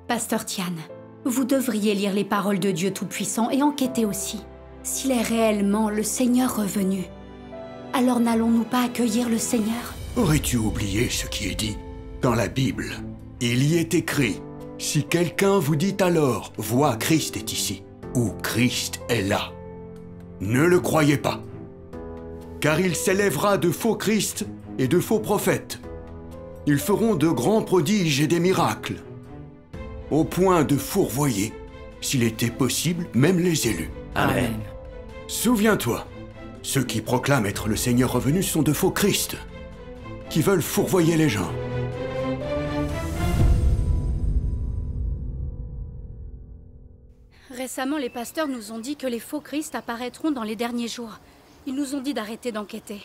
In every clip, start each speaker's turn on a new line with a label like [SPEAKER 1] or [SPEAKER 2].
[SPEAKER 1] Pasteur Tian, vous devriez lire les paroles de Dieu Tout-Puissant et enquêter aussi. S'il est réellement le Seigneur revenu, alors n'allons-nous pas accueillir le Seigneur?
[SPEAKER 2] Aurais-tu oublié ce qui est dit dans la Bible? Il y est écrit, si quelqu'un vous dit alors, vois, Christ est ici, ou Christ est là, ne le croyez pas. Car il s'élèvera de faux Christ et de faux prophètes. Ils feront de grands prodiges et des miracles, au point de fourvoyer, s'il était possible, même les élus.
[SPEAKER 3] Amen.
[SPEAKER 2] Souviens-toi, ceux qui proclament être le Seigneur revenu sont de faux Christ, qui veulent fourvoyer les gens.
[SPEAKER 1] Récemment, les pasteurs nous ont dit que les faux Christ apparaîtront dans les derniers jours. Ils nous ont dit d'arrêter d'enquêter.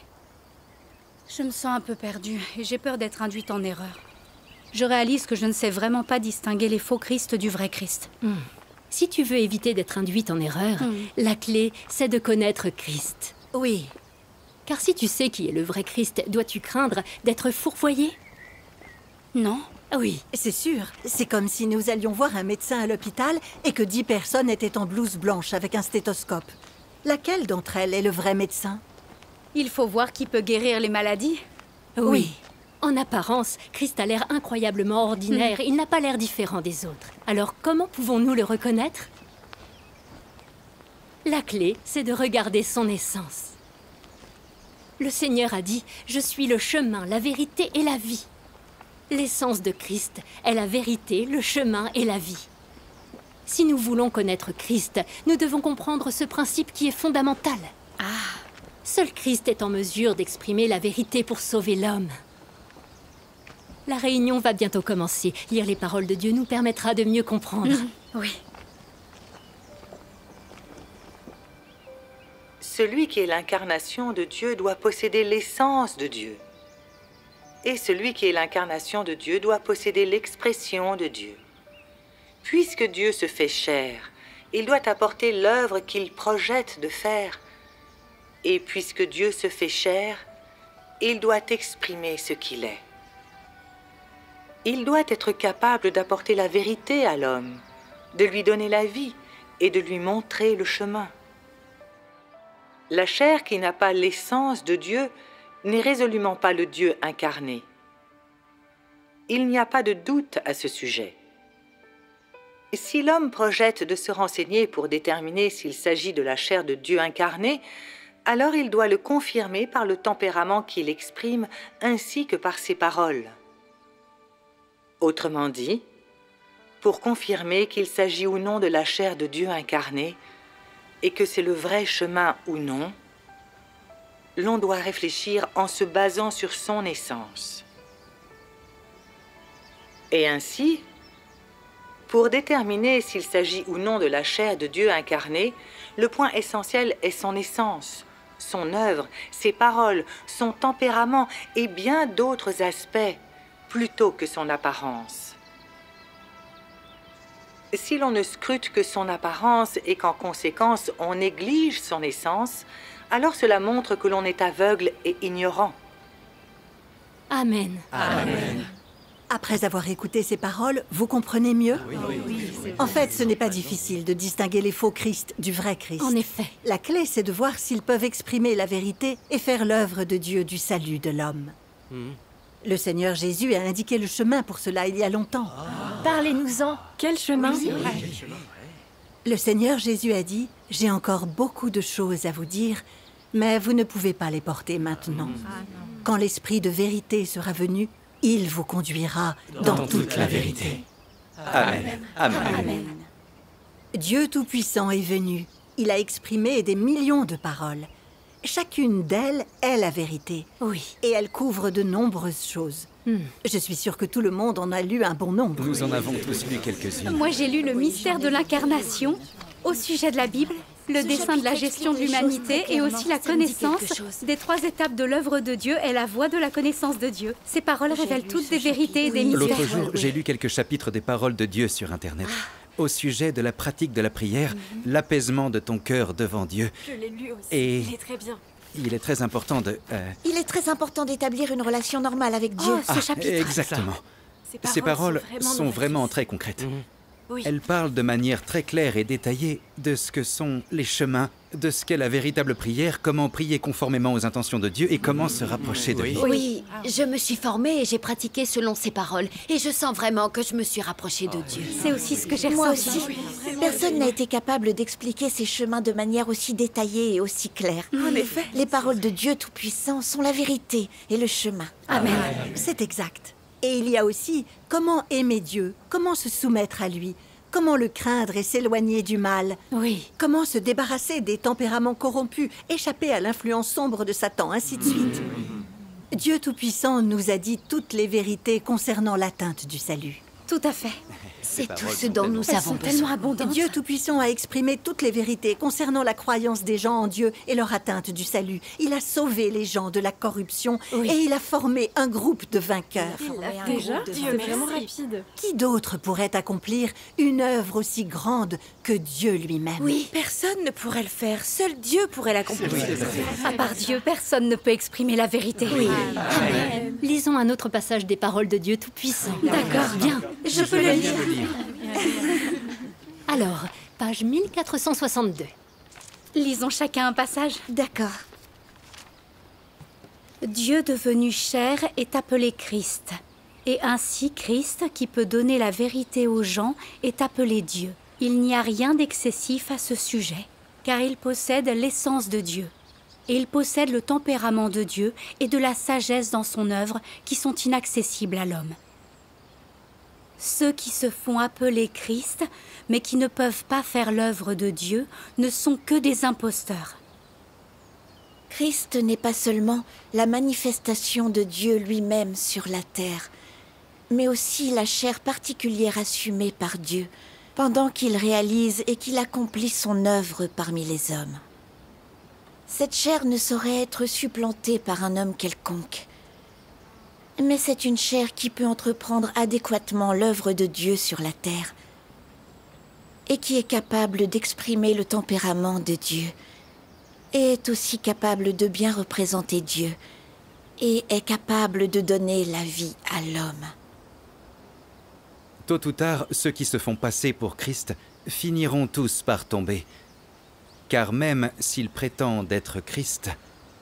[SPEAKER 1] Je me sens un peu perdue et j'ai peur d'être induite en erreur. Je réalise que je ne sais vraiment pas distinguer les faux Christ du vrai Christ.
[SPEAKER 4] Si tu veux éviter d'être induite en erreur, la clé, c'est de connaître Christ.
[SPEAKER 5] Oui.
[SPEAKER 4] Car si tu sais qui est le vrai Christ, dois-tu craindre d'être fourvoyé?
[SPEAKER 1] Non.
[SPEAKER 4] Oui.
[SPEAKER 5] C'est sûr. C'est comme si nous allions voir un médecin à l'hôpital et que 10 personnes étaient en blouse blanche avec un stéthoscope. Laquelle d'entre elles est le vrai médecin?
[SPEAKER 1] Il faut voir qui peut guérir les maladies.
[SPEAKER 4] Oui. En apparence, Christ a l'air incroyablement ordinaire. Il n'a pas l'air différent des autres. Alors comment pouvons-nous le reconnaître? La clé, c'est de regarder son essence. Le Seigneur a dit « Je suis le chemin, la vérité et la vie ». L'essence de Christ est la vérité, le chemin et la vie. Si nous voulons connaître Christ, nous devons comprendre ce principe qui est fondamental. Seul Christ est en mesure d'exprimer la vérité pour sauver l'homme. La réunion va bientôt commencer. Lire les paroles de Dieu nous permettra de mieux comprendre.
[SPEAKER 1] Oui.
[SPEAKER 6] Celui qui est l'incarnation de Dieu doit posséder l'essence de Dieu. Et celui qui est l'incarnation de Dieu doit posséder l'expression de Dieu. Puisque Dieu se fait chair, il doit apporter l'œuvre qu'il projette de faire. Et puisque Dieu se fait chair, il doit exprimer ce qu'il est. Il doit être capable d'apporter la vérité à l'homme, de lui donner la vie et de lui montrer le chemin. La chair qui n'a pas l'essence de Dieu n'est résolument pas le Dieu incarné. Il n'y a pas de doute à ce sujet. Si l'homme projette de se renseigner pour déterminer s'il s'agit de la chair de Dieu incarné, alors il doit le confirmer par le tempérament qu'il exprime ainsi que par ses paroles. Autrement dit, pour confirmer qu'il s'agit ou non de la chair de Dieu incarné et que c'est le vrai chemin ou non, l'on doit réfléchir en se basant sur son essence. Et ainsi, pour déterminer s'il s'agit ou non de la chair de Dieu incarné, le point essentiel est son essence, son œuvre, ses paroles, son tempérament et bien d'autres aspects, plutôt que son apparence. Si l'on ne scrute que son apparence et qu'en conséquence on néglige son essence, alors cela montre que l'on est aveugle et ignorant.
[SPEAKER 4] Amen.
[SPEAKER 3] Amen.
[SPEAKER 5] Après avoir écouté ces paroles, vous comprenez mieux? En fait, ce n'est pas difficile de distinguer les faux Christ du vrai Christ.
[SPEAKER 4] En effet.
[SPEAKER 5] La clé, c'est de voir s'ils peuvent exprimer la vérité et faire l'œuvre de Dieu du salut de l'homme. Le Seigneur Jésus a indiqué le chemin pour cela il y a longtemps.
[SPEAKER 4] Parlez-nous-en. Quel chemin?
[SPEAKER 5] Le Seigneur Jésus a dit « J'ai encore beaucoup de choses à vous dire, mais vous ne pouvez pas les porter maintenant. Quand l'Esprit de vérité sera venu, il vous conduira dans toute la vérité. »
[SPEAKER 3] Amen. Amen.
[SPEAKER 1] Amen.
[SPEAKER 5] Dieu Tout-Puissant est venu. Il a exprimé des millions de paroles. Chacune d'elles est la vérité.
[SPEAKER 4] Oui.
[SPEAKER 5] Et elle couvre de nombreuses choses. Je suis sûre que tout le monde en a lu un bon nombre.
[SPEAKER 3] Nous en avons tous lu quelques-unes.
[SPEAKER 1] Moi, j'ai lu le mystère de l'incarnation au sujet de la Bible, le dessein de la gestion de l'humanité et aussi la connaissance des 3 étapes de l'œuvre de Dieu et la voie de la connaissance de Dieu. Ces paroles révèlent toutes des vérités et des mystères.
[SPEAKER 3] L'autre jour, j'ai lu quelques chapitres des paroles de Dieu sur Internet. Au sujet de la pratique de la prière, l'apaisement de ton cœur devant Dieu.
[SPEAKER 7] Je l'ai lu aussi.
[SPEAKER 3] Et
[SPEAKER 7] Il est très bien.
[SPEAKER 3] il est très important de...
[SPEAKER 8] Il est très important d'établir une relation normale avec Dieu.
[SPEAKER 1] Ce chapitre.
[SPEAKER 3] Exactement. Ces paroles sont vraiment très concrètes. Elle parle de manière très claire et détaillée de ce que sont les chemins, de ce qu'est la véritable prière, comment prier conformément aux intentions de Dieu et comment se rapprocher de lui.
[SPEAKER 7] Oui, je me suis formée et j'ai pratiqué selon ses paroles. Et je sens vraiment que je me suis rapprochée de Dieu.
[SPEAKER 1] C'est aussi ce que j'ai
[SPEAKER 8] Moi
[SPEAKER 1] ressenti.
[SPEAKER 8] aussi. Personne n'a été capable d'expliquer ces chemins de manière aussi détaillée et aussi claire. En effet. Les paroles de Dieu Tout-Puissant sont la vérité et le chemin.
[SPEAKER 5] Amen. C'est exact. Et il y a aussi comment aimer Dieu, comment se soumettre à lui, comment le craindre et s'éloigner du mal.
[SPEAKER 4] Oui.
[SPEAKER 5] Comment se débarrasser des tempéraments corrompus, échapper à l'influence sombre de Satan, ainsi de suite. Dieu Tout-Puissant nous a dit toutes les vérités concernant l'atteinte du salut.
[SPEAKER 1] Tout à fait.
[SPEAKER 7] C'est tout ce dont nous
[SPEAKER 1] Elles
[SPEAKER 7] avons
[SPEAKER 1] sont tellement
[SPEAKER 7] besoin.
[SPEAKER 1] abondantes.
[SPEAKER 5] Dieu Tout-Puissant a exprimé toutes les vérités concernant la croyance des gens en Dieu et leur atteinte du salut. Il a sauvé les gens de la corruption et il a formé un groupe de vainqueurs.
[SPEAKER 8] Déjà,
[SPEAKER 9] Dieu, vraiment rapide.
[SPEAKER 5] Qui d'autre pourrait accomplir une œuvre aussi grande que Dieu lui-même?
[SPEAKER 8] Oui, personne ne pourrait le faire. Seul Dieu pourrait l'accomplir.
[SPEAKER 1] À part Dieu, personne ne peut exprimer la vérité.
[SPEAKER 4] Lisons un autre passage des paroles de Dieu Tout-Puissant.
[SPEAKER 1] D'accord.
[SPEAKER 4] Bien.
[SPEAKER 1] Je peux le lire.
[SPEAKER 4] Alors, page 1462.
[SPEAKER 1] Lisons chacun un passage.
[SPEAKER 8] D'accord.
[SPEAKER 1] Dieu devenu chair est appelé Christ. Et ainsi Christ, qui peut donner la vérité aux gens, est appelé Dieu. Il n'y a rien d'excessif à ce sujet, car il possède l'essence de Dieu. Et il possède le tempérament de Dieu et de la sagesse dans son œuvre qui sont inaccessibles à l'homme. Ceux qui se font appeler Christ, mais qui ne peuvent pas faire l'œuvre de Dieu, ne sont que des imposteurs.
[SPEAKER 8] Christ n'est pas seulement la manifestation de Dieu lui-même sur la terre, mais aussi la chair particulière assumée par Dieu, pendant qu'il réalise et qu'il accomplit son œuvre parmi les hommes. Cette chair ne saurait être supplantée par un homme quelconque. Mais c'est une chair qui peut entreprendre adéquatement l'œuvre de Dieu sur la terre et qui est capable d'exprimer le tempérament de Dieu et est aussi capable de bien représenter Dieu et est capable de donner la vie à l'homme.
[SPEAKER 3] Tôt ou tard, ceux qui se font passer pour Christ finiront tous par tomber. Car même s'ils prétendent être Christ,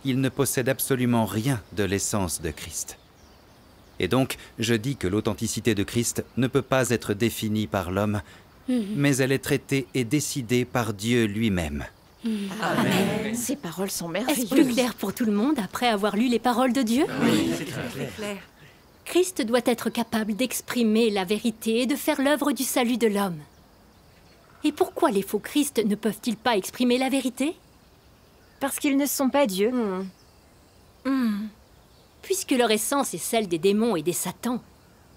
[SPEAKER 3] ils ne possèdent absolument rien de l'essence de Christ. Et donc, je dis que l'authenticité de Christ ne peut pas être définie par l'homme, mais elle est traitée et décidée par Dieu lui-même.
[SPEAKER 7] Amen. Ces paroles sont
[SPEAKER 4] Est-ce
[SPEAKER 7] merveilleuses.
[SPEAKER 4] plus clair pour tout le monde après avoir lu les paroles de Dieu?
[SPEAKER 5] Oui, c'est très clair.
[SPEAKER 4] Christ doit être capable d'exprimer la vérité et de faire l'œuvre du salut de l'homme. Et pourquoi les faux Christ ne peuvent-ils pas exprimer la vérité?
[SPEAKER 9] Parce qu'ils ne sont pas Dieu.
[SPEAKER 4] Puisque leur essence est celle des démons et des satans,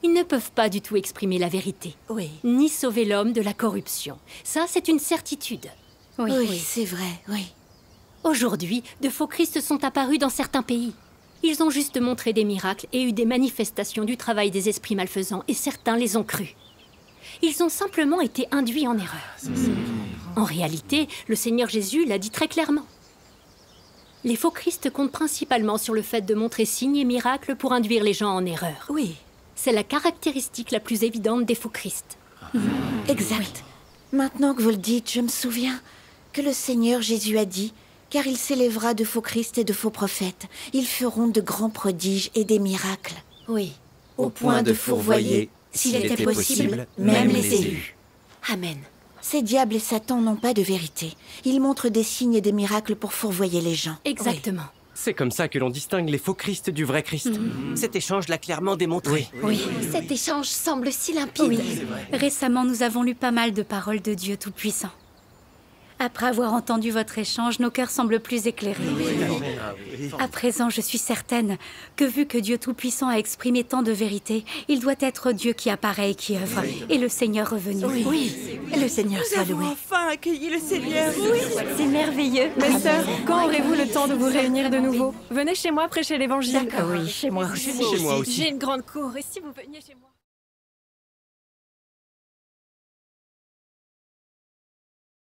[SPEAKER 4] ils ne peuvent pas du tout exprimer la vérité,
[SPEAKER 5] Oui.
[SPEAKER 4] ni sauver l'homme de la corruption. Ça, c'est une certitude.
[SPEAKER 8] Oui, c'est vrai, oui.
[SPEAKER 4] Aujourd'hui, de faux Christ sont apparus dans certains pays. Ils ont juste montré des miracles et eu des manifestations du travail des esprits malfaisants, et certains les ont crus. Ils ont simplement été induits en erreur. En réalité, le Seigneur Jésus l'a dit très clairement. Les faux Christ comptent principalement sur le fait de montrer signes et miracles pour induire les gens en erreur.
[SPEAKER 5] Oui.
[SPEAKER 4] C'est la caractéristique la plus évidente des faux Christ.
[SPEAKER 8] Exact. Maintenant que vous le dites, je me souviens que le Seigneur Jésus a dit, car il s'élèvera de faux Christ et de faux prophètes. Ils feront de grands prodiges et des miracles.
[SPEAKER 7] Oui.
[SPEAKER 8] Au point de fourvoyer, s'il était possible, même les élus.
[SPEAKER 7] Amen.
[SPEAKER 8] Ces diables et Satan n'ont pas de vérité. Ils montrent des signes et des miracles pour fourvoyer les gens.
[SPEAKER 4] Exactement.
[SPEAKER 10] C'est comme ça que l'on distingue les faux Christ du vrai Christ. Cet échange l'a clairement démontré.
[SPEAKER 7] Oui. Cet échange semble si limpide.
[SPEAKER 1] Récemment, nous avons lu pas mal de paroles de Dieu Tout-Puissant. Après avoir entendu votre échange, nos cœurs semblent plus éclairés. À présent, je suis certaine que vu que Dieu Tout-Puissant a exprimé tant de vérité, il doit être Dieu qui apparaît et qui œuvre, et le Seigneur revenu.
[SPEAKER 5] Oui. Le Seigneur soit loué.
[SPEAKER 8] enfin accueilli le Seigneur. Oui.
[SPEAKER 9] C'est merveilleux. Mes sœurs, quand aurez-vous le temps de vous réunir de nouveau? Venez chez moi prêcher l'évangile.
[SPEAKER 7] Oui, chez moi aussi.
[SPEAKER 10] Chez moi aussi.
[SPEAKER 9] J'ai une grande cour, et si vous veniez chez moi?